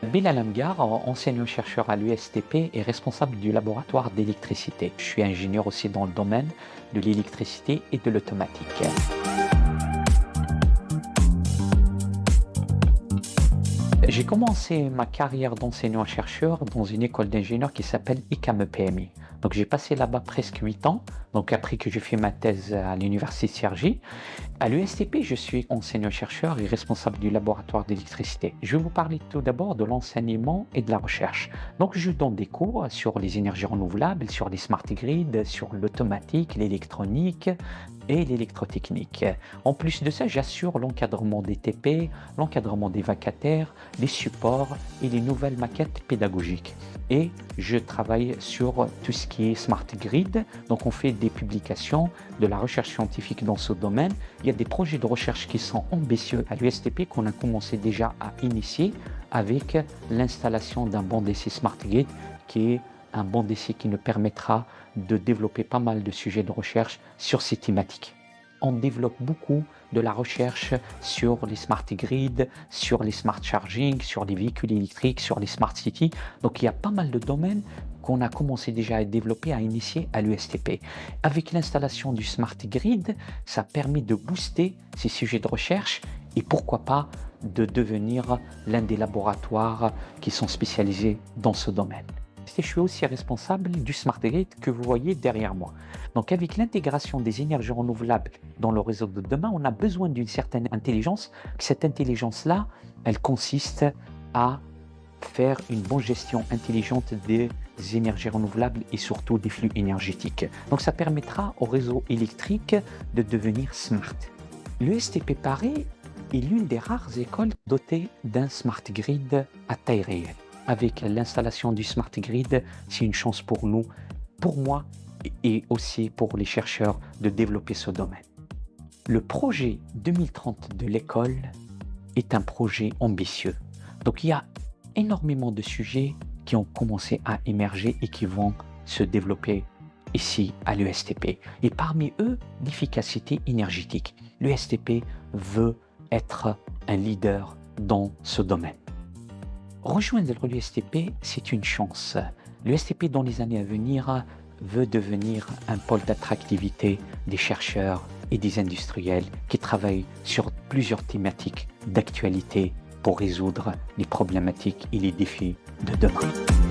Bilal Amgar, enseignant-chercheur à l'USTP et responsable du laboratoire d'électricité. Je suis ingénieur aussi dans le domaine de l'électricité et de l'automatique. J'ai commencé ma carrière d'enseignant-chercheur dans une école d'ingénieurs qui s'appelle ICAME PMI. Donc j'ai passé là-bas presque 8 ans, donc après que j'ai fait ma thèse à l'université de Cergy. À l'USTP, je suis enseignant-chercheur et responsable du laboratoire d'électricité. Je vais vous parler tout d'abord de l'enseignement et de la recherche. Donc je donne des cours sur les énergies renouvelables, sur les smart grids, sur l'automatique, l'électronique et l'électrotechnique. En plus de ça, j'assure l'encadrement des TP, l'encadrement des vacataires, les supports et les nouvelles maquettes pédagogiques. Et je travaille sur tout ce qui est smart grid. Donc on fait des publications, de la recherche scientifique dans ce domaine. Il y a des projets de recherche qui sont ambitieux à l'USTP qu'on a commencé déjà à initier avec l'installation d'un banc d'essai smart grid qui est un banc d'essai qui nous permettra de développer pas mal de sujets de recherche sur ces thématiques. On développe beaucoup de la recherche sur les smart grids, sur les smart charging, sur les véhicules électriques, sur les smart cities. Donc il y a pas mal de domaines qu'on a commencé déjà à développer, à initier à l'USTP. Avec l'installation du smart grid, ça permet de booster ces sujets de recherche et pourquoi pas de devenir l'un des laboratoires qui sont spécialisés dans ce domaine. Je suis aussi responsable du smart grid que vous voyez derrière moi. Donc avec l'intégration des énergies renouvelables dans le réseau de demain, on a besoin d'une certaine intelligence. Cette intelligence-là, elle consiste à faire une bonne gestion intelligente des énergies renouvelables et surtout des flux énergétiques. Donc ça permettra au réseau électrique de devenir smart. L'USTP Paris est l'une des rares écoles dotées d'un smart grid à taille réelle. Avec l'installation du smart grid, c'est une chance pour nous, pour moi et aussi pour les chercheurs de développer ce domaine. Le projet 2030 de l'école est un projet ambitieux. Donc il y a énormément de sujets qui ont commencé à émerger et qui vont se développer ici à l'USTP. Et parmi eux, l'efficacité énergétique. L'USTP veut être un leader dans ce domaine. Rejoindre l'USTP, c'est une chance. L'USTP, dans les années à venir, veut devenir un pôle d'attractivité des chercheurs et des industriels qui travaillent sur plusieurs thématiques d'actualité pour résoudre les problématiques et les défis de demain.